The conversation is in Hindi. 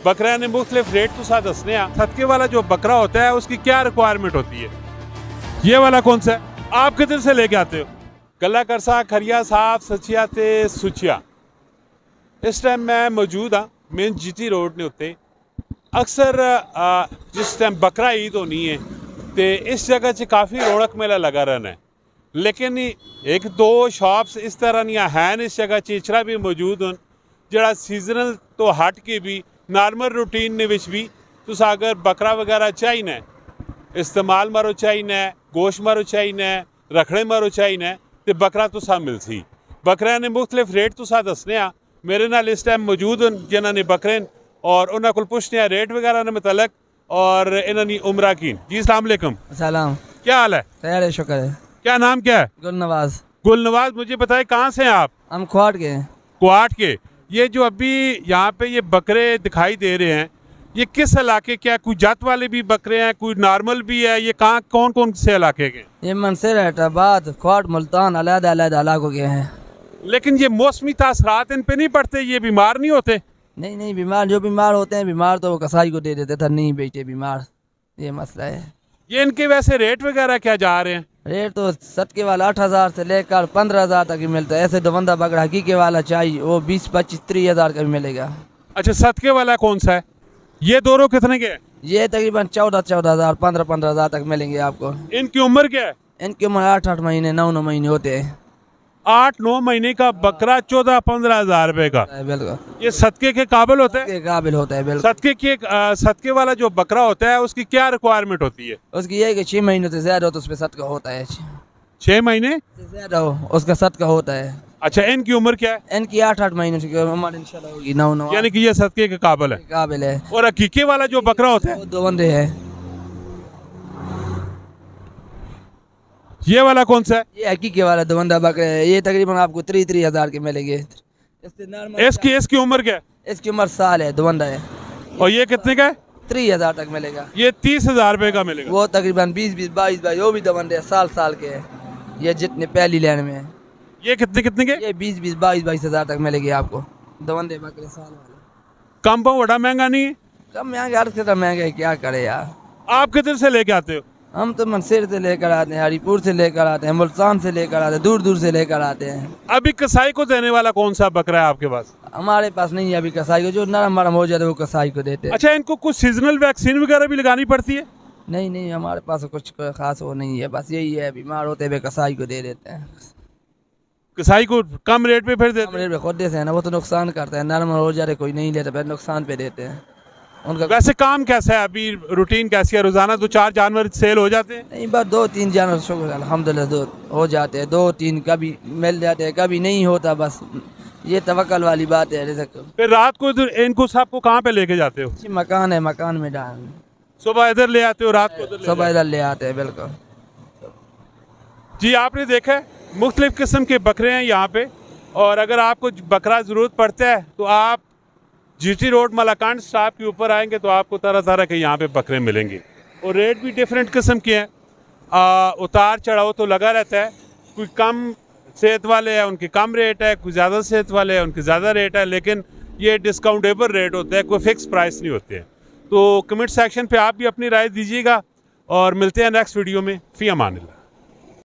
बकरा ने मुख्तलिफ रेट तो साथ दसने सदके वाला जो बकरा होता है उसकी क्या रिक्वायरमेंट होती है? ये वाला कौन सा है? आप किधर से लेके आते हो? गला करसा खरिया साहब सचिया ते सुचिया। इस टाइम मैं मौजूद हाँ मेन जीटी रोड ने उत्ते। अक्सर जिस टाइम बकरा ईद होनी है तो इस जगह च काफ़ी रौनक मेला लगा रहना है, लेकिन एक दो शॉप्स इस तरह दियां हैं इस जगह चीचरा भी मौजूद होन जड़ा सीजनल तो हट के भी नॉर्मल रूटीन ने विच भी तुस अगर बकरा वगैरह चाहिए इस्तेमाल मारो चाहिए गोश्त मारो चाहिए रखड़े मारो चाहिए तो बकरा तुसा मिलसी। बकरा ने मुख्तलिफ रेट तुसा दसने आ मेरे नाल इस टाइम मौजूद हैं जिन्होंने बकरे और उन्होंने को पुछने रेट वगैरह ने मुतलक और इन्होंने उम्र की। जी अस्सलाम वालेकुम। सलाम, क्या हाल है? खैर है, शुक्र है। क्या नाम क्या है? गुलनवाज। गुलनवाज, मुझे बताए कहाँ से हैं आप? हम क्वाड के हैं। क्वाड के। ये जो अभी यहाँ पे ये बकरे दिखाई दे रहे हैं ये किस इलाके के हैं? कोई जात वाले भी बकरे हैं, कोई नॉर्मल भी है? ये कहाँ कौन कौन से इलाके के? ये मनसर हैदराबाद क्वाड मुल्तान अलग अलग इलाकों के हैं। लेकिन ये मौसमी तासरात इन पे नहीं पड़ते? ये बीमार नहीं होते? नहीं नहीं, बीमार जो बीमार होते हैं बीमार तो वो कसाई को दे देते थे, नहीं बेचे बीमार, ये मसला है। ये इनके वैसे रेट वगैरह क्या जा रहे हैं? रेट तो सटके वाला 8,000 से लेकर 15,000 तक ही मिलता है। ऐसे दबंदा बकरा हकीके वाला चाहिए वो 20-25-30,000 का भी मिलेगा। अच्छा, सदके वाला कौन सा है? ये दोनों कितने के हैं? ये तकरीबन 14,000 15,000 तक मिलेंगे आपको। इनकी उम्र क्या है? इनकी उम्र 8 महीने 9 महीने होते हैं। 8-9 महीने का बकरा 14-15 रुपए का। बिल्कुल, ये सदके के काबिल होता है? काबिल होता है बिल्कुल। सदके वाला जो बकरा होता है उसकी क्या रिक्वायरमेंट होती है? उसकी ये है कि 6 महीने से ज्यादा हो तो उसमें सदका होता है। 6 महीने से ज्यादा हो उसका सदका होता है। अच्छा, इनकी उम्र क्या है? इनकी 8 महीने की उम्र इंशाल्लाह होगी 9 यानी कि ये सदके के काबिल है। काबिल है। और हकीके वाला जो बकरा होता है? वो 2 बंदे हैं। ये वाला कौन सा है? ये हकीके वाला 2 बंदा बकरा है। ये तकरीबन आपको 3,000 के मिलेंगे। इसकी उम्र क्या है? इसकी उम्र साल है, 2 बंदा है। और ये कितने का है? 3,000 तक मिलेगा। ये 30,000 रुपए का मिलेगा। वो तकरीबन 20-20 22 वो भी 2 बंदे साल के हैं। ये जितने पहली लाइन में है। ये कितने के? ये 20-20 22,000 तक मिलेगी आपको 2 बंदे बकरे साल वाले। कम पाँव बड़ा महंगा नहीं है? कम महंगा, हर से महंगा है, क्या करे यार। आप किधर से लेके आते हो? हम तो मनसेर से लेकर आते हैं, हरीपुर से लेकर आते हैं, मुल्तान से लेकर आते हैं, दूर दूर से लेकर आते हैं। अभी कसाई को देने वाला कौन सा बकरा है आपके पास? हमारे पास नहीं है अभी कसाई को। जो नरम नरम हो जाता है वो कसाई को देते हैं। अच्छा, इनको कुछ सीजनल वैक्सीन वगैरह भी लगानी पड़ती है? नहीं नहीं, हमारे पास कुछ खास वो नहीं है, बस यही है बीमार होते हुए कसाई को दे देते हैं। कसाई को कम रेट पे फिर देते हम रेट पे खुद देते हैं ना, वो तो नुकसान करता है। नरम हो जाते कोई नहीं लेता, फिर नुकसान पे देते हैं उनका। वैसे काम कैसा है अभी? रूटीन कैसी है? रोजाना 2-4 जानवर सेल हो जाते हैं? नहीं, बस 2-3 जानवर शुक्र अल्हम्दुलिल्लाह 2 हो जाते हैं। 2-3 कभी मिल जाते हैं, कभी नहीं होता। बस ये तवक्कल वाली बात है। फिर रात को इनको सबको कहाँ पे लेके जाते हो? मकान है, मकान में डाल। सुबह इधर ले आते हो, रात को सुबह इधर ले आते हैं। बिल्कुल जी, आपने देखा है मुख्तलिफ किस्म के बकरे हैं यहाँ पे। और अगर आपको बकरा ज़रूरत पड़ता है तो आप जीटी रोड मलाकान स्टॉप के ऊपर आएंगे तो आपको तरह तरह के यहाँ पे बकरे मिलेंगे और रेट भी डिफरेंट किस्म के हैं। उतार चढ़ाव तो लगा रहता है। कोई कम सेहत वाले हैं उनकी कम रेट है, कोई ज़्यादा सेहत वाले हैं उनकी ज़्यादा रेट है, लेकिन ये डिस्काउंटेबल रेट होता है, कोई फिक्स प्राइस नहीं होते हैं। तो कमेंट सेक्शन पे आप भी अपनी राय दीजिएगा और मिलते हैं नेक्स्ट वीडियो में। फ़ी अमान अल्लाह।